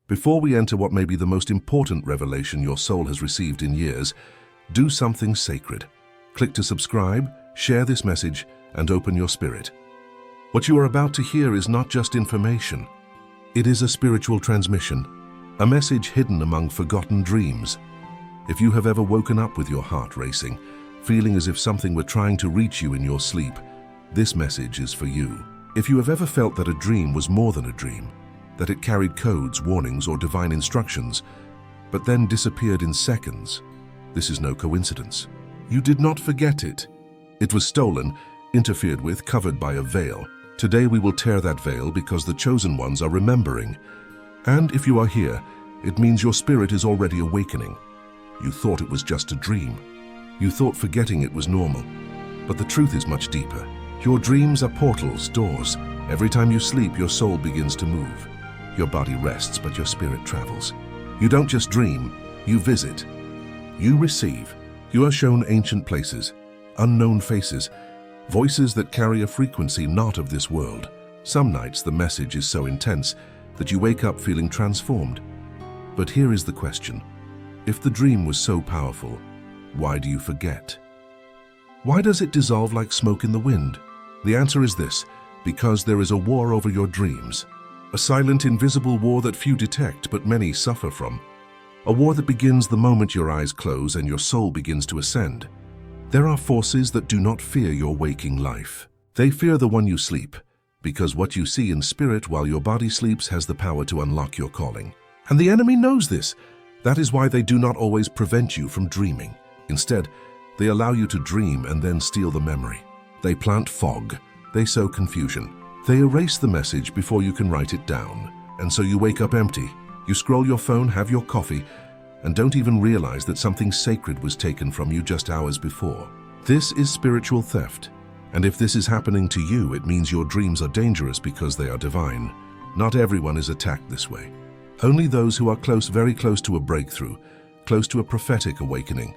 Before we enter what may be the most important revelation your soul has received in years, do something sacred. Click to subscribe, share this message, and open your spirit. What you are about to hear is not just information. It is a spiritual transmission, a message hidden among forgotten dreams. If you have ever woken up with your heart racing, feeling as if something were trying to reach you in your sleep, this message is for you. If you have ever felt that a dream was more than a dream, that it carried codes, warnings, or divine instructions, but then disappeared in seconds, this is no coincidence. You did not forget it. It was stolen, interfered with, covered by a veil. Today we will tear that veil because the chosen ones are remembering. And if you are here, it means your spirit is already awakening. You thought it was just a dream. You thought forgetting it was normal. But the truth is much deeper. Your dreams are portals, doors. Every time you sleep, your soul begins to move. Your body rests, but your spirit travels. You don't just dream, you visit. You receive. You are shown ancient places, unknown faces, voices that carry a frequency not of this world. Some nights the message is so intense that you wake up feeling transformed. But here is the question. If the dream was so powerful, why do you forget? Why does it dissolve like smoke in the wind? The answer is this: because there is a war over your dreams. A silent, invisible war that few detect but many suffer from. A war that begins the moment your eyes close and your soul begins to ascend. There are forces that do not fear your waking life. They fear the one you sleep, because what you see in spirit while your body sleeps has the power to unlock your calling. And the enemy knows this. That is why they do not always prevent you from dreaming. Instead, they allow you to dream and then steal the memory. They plant fog. They sow confusion. They erase the message before you can write it down. And so you wake up empty. You scroll your phone, have your coffee, and don't even realize that something sacred was taken from you just hours before. This is spiritual theft. And if this is happening to you, it means your dreams are dangerous because they are divine. Not everyone is attacked this way. Only those who are close, very close to a breakthrough, close to a prophetic awakening,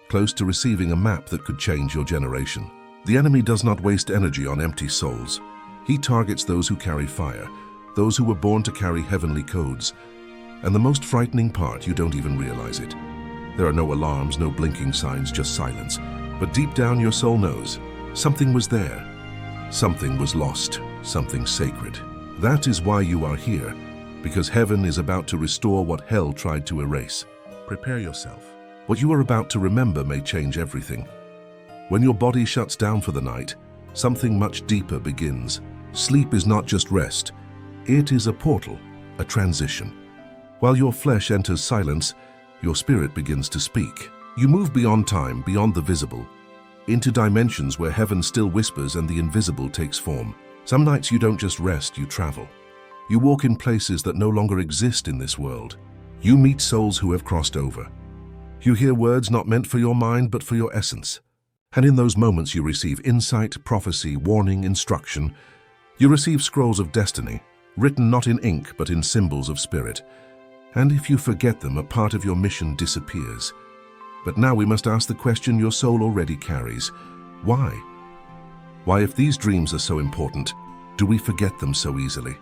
close to receiving a map that could change your generation. The enemy does not waste energy on empty souls. He targets those who carry fire, those who were born to carry heavenly codes. And the most frightening part, you don't even realize it. There are no alarms, no blinking signs, just silence. But deep down your soul knows, something was there. Something was lost, something sacred. That is why you are here, because heaven is about to restore what hell tried to erase. Prepare yourself. What you are about to remember may change everything. When your body shuts down for the night, something much deeper begins. Sleep is not just rest. It is a portal, a transition. While your flesh enters silence, your spirit begins to speak. You move beyond time, beyond the visible, into dimensions where heaven still whispers and the invisible takes form. Some nights you don't just rest, you travel. You walk in places that no longer exist in this world. You meet souls who have crossed over. You hear words not meant for your mind but for your essence. And in those moments you receive insight, prophecy, warning, instruction. You receive scrolls of destiny, written not in ink but in symbols of spirit. And if you forget them, a part of your mission disappears. But now we must ask the question your soul already carries. Why? Why, if these dreams are so important, do we forget them so easily?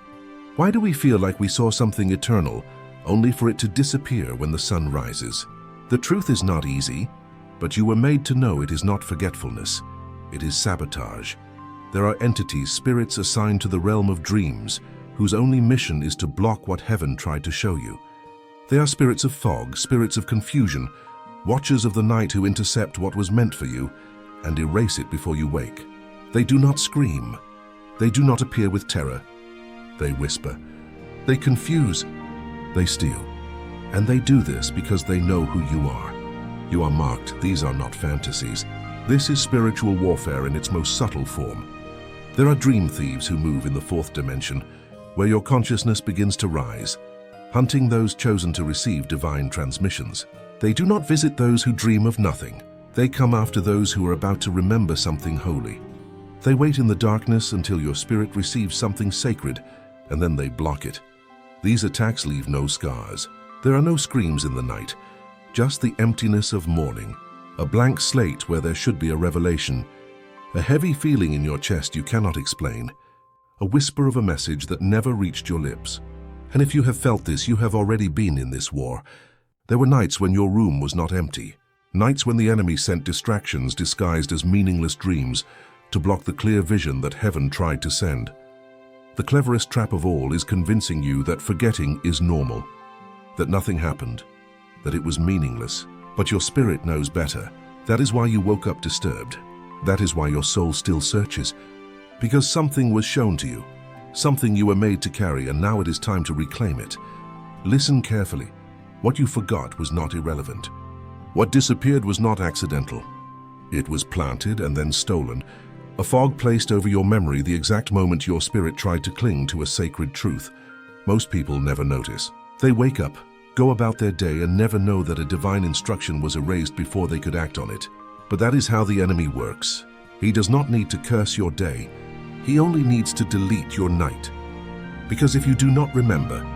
Why do we feel like we saw something eternal, only for it to disappear when the sun rises? The truth is not easy, but you were made to know it is not forgetfulness. It is sabotage. There are entities, spirits assigned to the realm of dreams, whose only mission is to block what heaven tried to show you. They are spirits of fog, spirits of confusion, watchers of the night who intercept what was meant for you and erase it before you wake. They do not scream. They do not appear with terror. They whisper. They confuse. They steal. And they do this because they know who you are. You are marked. These are not fantasies. This is spiritual warfare in its most subtle form. There are dream thieves who move in the fourth dimension, where your consciousness begins to rise, hunting those chosen to receive divine transmissions. They do not visit those who dream of nothing. They come after those who are about to remember something holy. They wait in the darkness until your spirit receives something sacred, and then they block it. These attacks leave no scars. There are no screams in the night, just the emptiness of morning, a blank slate where there should be a revelation, a heavy feeling in your chest you cannot explain, a whisper of a message that never reached your lips. And if you have felt this, you have already been in this war. There were nights when your room was not empty. Nights when the enemy sent distractions disguised as meaningless dreams to block the clear vision that heaven tried to send. The cleverest trap of all is convincing you that forgetting is normal, that nothing happened, that it was meaningless. But your spirit knows better. That is why you woke up disturbed. That is why your soul still searches. Because something was shown to you, something you were made to carry, and now it is time to reclaim it. Listen carefully. What you forgot was not irrelevant. What disappeared was not accidental. It was planted and then stolen. A fog placed over your memory the exact moment your spirit tried to cling to a sacred truth. Most people never notice. They wake up, go about their day, and never know that a divine instruction was erased before they could act on it. But that is how the enemy works. He does not need to curse your day. He only needs to delete your night. Because if you do not remember,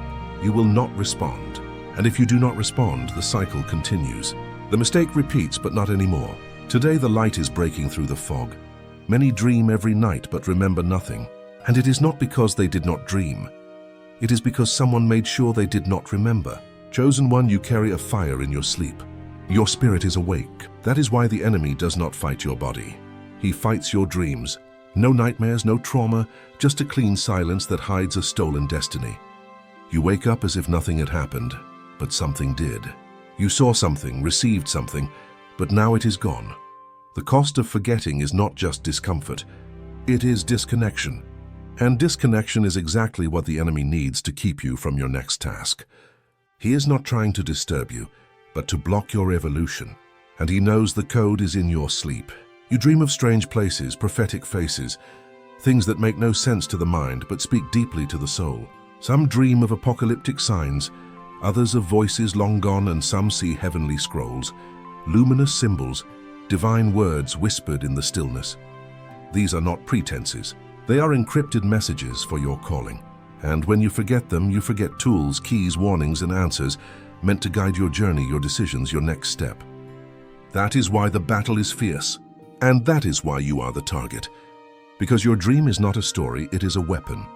you will not respond. And if you do not respond, the cycle continues. The mistake repeats, but not anymore. Today the light is breaking through the fog. Many dream every night but remember nothing. And it is not because they did not dream. It is because someone made sure they did not remember. Chosen one, you carry a fire in your sleep. Your spirit is awake. That is why the enemy does not fight your body. He fights your dreams. No nightmares, no trauma, just a clean silence that hides a stolen destiny. You wake up as if nothing had happened, but something did. You saw something, received something, but now it is gone. The cost of forgetting is not just discomfort, it is disconnection. And disconnection is exactly what the enemy needs to keep you from your next task. He is not trying to disturb you, but to block your evolution. And he knows the code is in your sleep. You dream of strange places, prophetic faces, things that make no sense to the mind but speak deeply to the soul. Some dream of apocalyptic signs, others of voices long gone, and some see heavenly scrolls, luminous symbols, divine words whispered in the stillness. These are not pretenses. They are encrypted messages for your calling. And when you forget them, you forget tools, keys, warnings, and answers meant to guide your journey, your decisions, your next step. That is why the battle is fierce. And that is why you are the target. Because your dream is not a story, it is a weapon.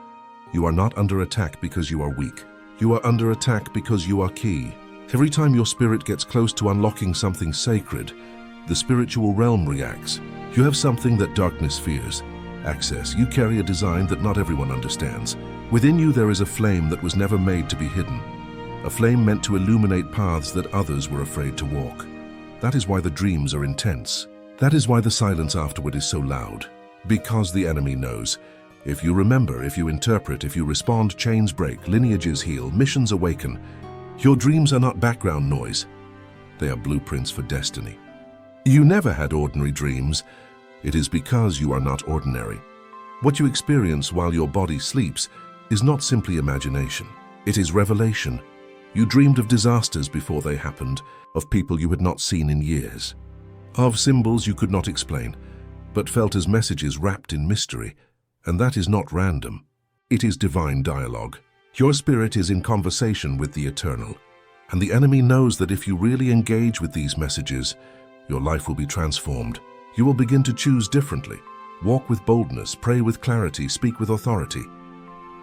You are not under attack because you are weak. You are under attack because you are key. Every time your spirit gets close to unlocking something sacred, the spiritual realm reacts. You have something that darkness fears. Access. You carry a design that not everyone understands. Within you there is a flame that was never made to be hidden. A flame meant to illuminate paths that others were afraid to walk. That is why the dreams are intense. That is why the silence afterward is so loud. Because the enemy knows. If you remember, if you interpret, if you respond, chains break, lineages heal, missions awaken. Your dreams are not background noise. They are blueprints for destiny. You never had ordinary dreams. It is because you are not ordinary. What you experience while your body sleeps is not simply imagination. It is revelation. You dreamed of disasters before they happened, of people you had not seen in years, of symbols you could not explain, but felt as messages wrapped in mystery. And that is not random. It is divine dialogue. Your spirit is in conversation with the eternal. And the enemy knows that if you really engage with these messages, your life will be transformed. You will begin to choose differently, walk with boldness, pray with clarity, speak with authority.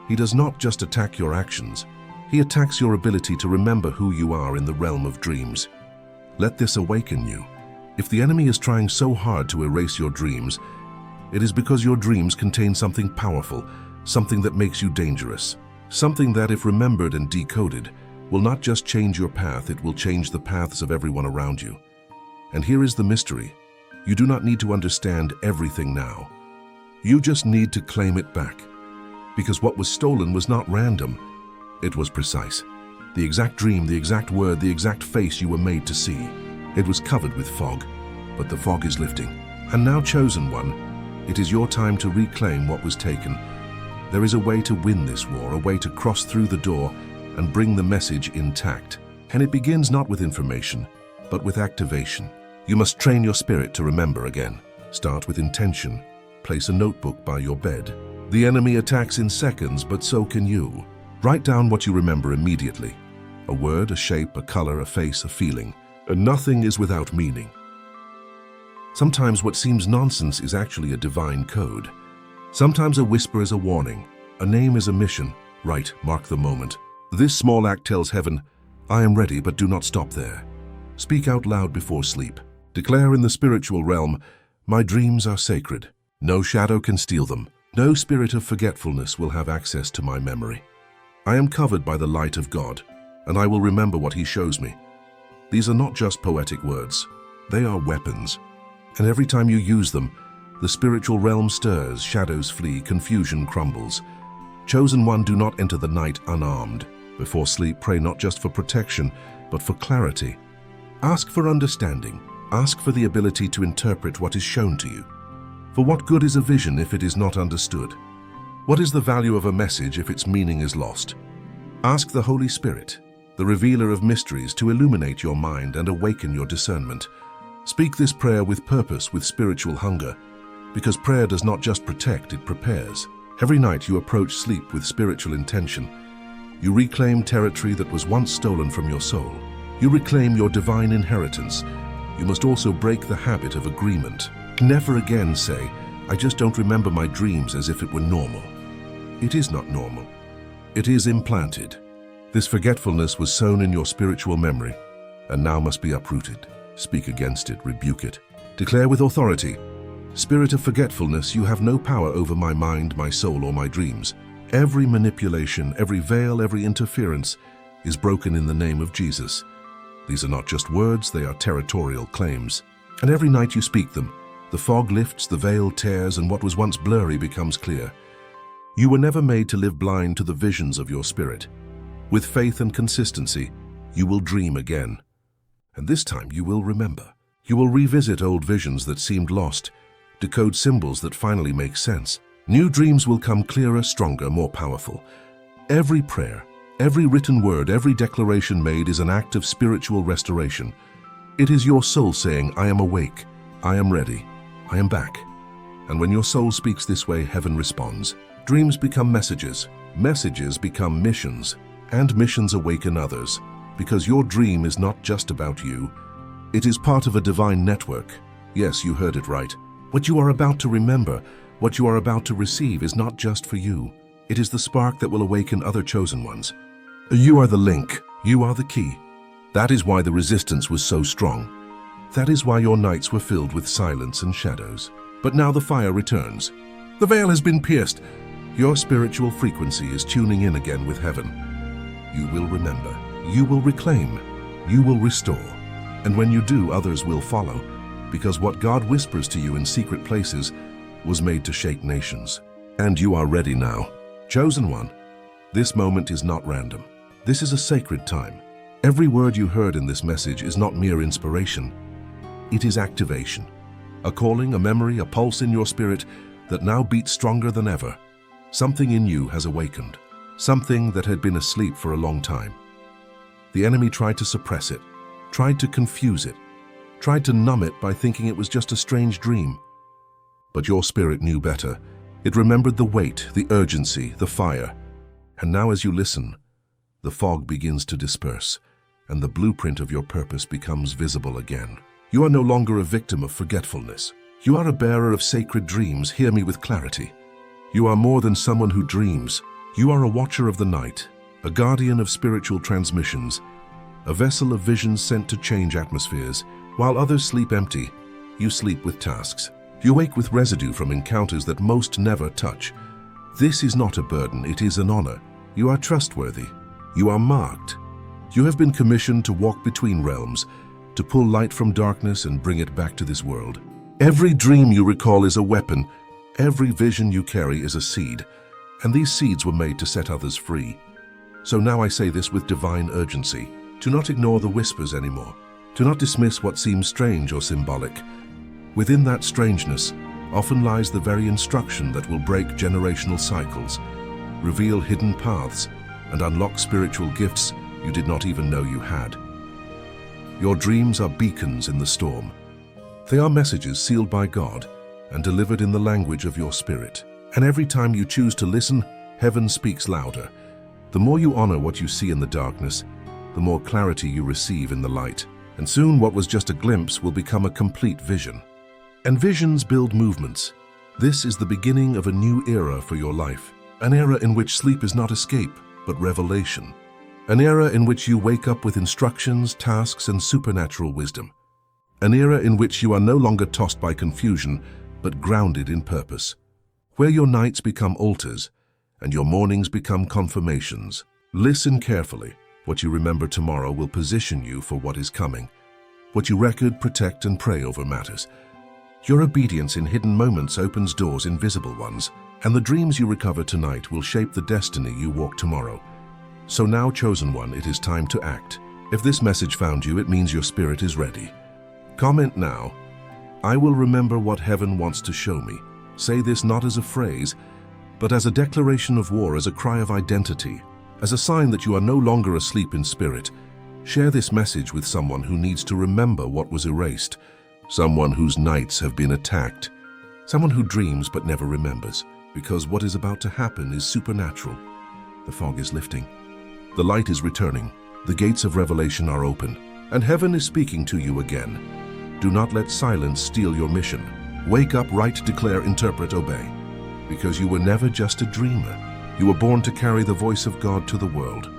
He does not just attack your actions. He attacks your ability to remember who you are in the realm of dreams. Let this awaken you. If the enemy is trying so hard to erase your dreams, it is because your dreams contain something powerful, something that makes you dangerous, something that, if remembered and decoded, will not just change your path, it will change the paths of everyone around you. And here is the mystery. You do not need to understand everything now. You just need to claim it back. Because what was stolen was not random. It was precise. The exact dream, the exact word, the exact face you were made to see. It was covered with fog, but the fog is lifting. And now, chosen one, it is your time to reclaim what was taken. There is a way to win this war, a way to cross through the door and bring the message intact. And it begins not with information, but with activation. You must train your spirit to remember again. Start with intention. Place a notebook by your bed. The enemy attacks in seconds, but so can you. Write down what you remember immediately. A word, a shape, a color, a face, a feeling. And nothing is without meaning. Sometimes what seems nonsense is actually a divine code. Sometimes a whisper is a warning. A name is a mission. Write, mark the moment. This small act tells heaven, I am ready, but do not stop there. Speak out loud before sleep. Declare in the spiritual realm, my dreams are sacred. No shadow can steal them. No spirit of forgetfulness will have access to my memory. I am covered by the light of God, and I will remember what He shows me. These are not just poetic words. They are weapons. And every time you use them, the spiritual realm stirs, shadows flee, confusion crumbles. Chosen one, do not enter the night unarmed. Before sleep, pray not just for protection, but for clarity. Ask for understanding. Ask for the ability to interpret what is shown to you. For what good is a vision if it is not understood? What is the value of a message if its meaning is lost? Ask the Holy Spirit, the revealer of mysteries, to illuminate your mind and awaken your discernment. Speak this prayer with purpose, with spiritual hunger, because prayer does not just protect, it prepares. Every night you approach sleep with spiritual intention. You reclaim territory that was once stolen from your soul. You reclaim your divine inheritance. You must also break the habit of agreement. Never again say, I just don't remember my dreams, as if it were normal. It is not normal. It is implanted. This forgetfulness was sown in your spiritual memory and now must be uprooted. Speak against it, rebuke it. Declare with authority, Spirit of forgetfulness, you have no power over my mind, my soul, or my dreams. Every manipulation, every veil, every interference is broken in the name of Jesus. These are not just words, they are territorial claims. And every night you speak them, the fog lifts, the veil tears, and what was once blurry becomes clear. You were never made to live blind to the visions of your spirit. With faith and consistency, you will dream again. And this time you will remember. You will revisit old visions that seemed lost, decode symbols that finally make sense. New dreams will come clearer, stronger, more powerful. Every prayer, every written word, every declaration made is an act of spiritual restoration. It is your soul saying, I am awake, I am ready, I am back. And when your soul speaks this way, heaven responds. Dreams become messages, messages become missions, and missions awaken others. Because your dream is not just about you, it is part of a divine network. Yes, you heard it right. What you are about to remember, what you are about to receive is not just for you. It is the spark that will awaken other chosen ones. You are the link. You are the key. That is why the resistance was so strong. That is why your nights were filled with silence and shadows. But now the fire returns. The veil has been pierced. Your spiritual frequency is tuning in again with heaven. You will remember. You will reclaim. You will restore. And when you do, others will follow. Because what God whispers to you in secret places was made to shake nations. And you are ready now. Chosen one, this moment is not random. This is a sacred time. Every word you heard in this message is not mere inspiration. It is activation. A calling, a memory, a pulse in your spirit that now beats stronger than ever. Something in you has awakened. Something that had been asleep for a long time. The enemy tried to suppress it, tried to confuse it, tried to numb it by thinking it was just a strange dream. But your spirit knew better. It remembered the weight, the urgency, the fire. And now as you listen, the fog begins to disperse, and the blueprint of your purpose becomes visible again. You are no longer a victim of forgetfulness. You are a bearer of sacred dreams. Hear me with clarity. You are more than someone who dreams. You are a watcher of the night, a guardian of spiritual transmissions, a vessel of visions sent to change atmospheres. While others sleep empty, you sleep with tasks. You wake with residue from encounters that most never touch. This is not a burden, it is an honor. You are trustworthy. You are marked. You have been commissioned to walk between realms, to pull light from darkness and bring it back to this world. Every dream you recall is a weapon. Every vision you carry is a seed. And these seeds were made to set others free. So now I say this with divine urgency. Do not ignore the whispers anymore. Do not dismiss what seems strange or symbolic. Within that strangeness often lies the very instruction that will break generational cycles, reveal hidden paths, and unlock spiritual gifts you did not even know you had. Your dreams are beacons in the storm. They are messages sealed by God and delivered in the language of your spirit. And every time you choose to listen, heaven speaks louder. The more you honor what you see in the darkness, the more clarity you receive in the light. And soon what was just a glimpse will become a complete vision. And visions build movements. This is the beginning of a new era for your life. An era in which sleep is not escape, but revelation. An era in which you wake up with instructions, tasks, and supernatural wisdom. An era in which you are no longer tossed by confusion, but grounded in purpose. Where your nights become altars, and your mornings become confirmations. Listen carefully. What you remember tomorrow will position you for what is coming. What you record, protect, and pray over matters. Your obedience in hidden moments opens doors in visible ones, and the dreams you recover tonight will shape the destiny you walk tomorrow. So now, chosen one, it is time to act. If this message found you, it means your spirit is ready. Comment now. I will remember what heaven wants to show me. Say this not as a phrase, but as a declaration of war, as a cry of identity, as a sign that you are no longer asleep in spirit. Share this message with someone who needs to remember what was erased, someone whose nights have been attacked, someone who dreams but never remembers, because what is about to happen is supernatural. The fog is lifting. The light is returning. The gates of revelation are open, and heaven is speaking to you again. Do not let silence steal your mission. Wake up, write, declare, interpret, obey. Because you were never just a dreamer. You were born to carry the voice of God to the world.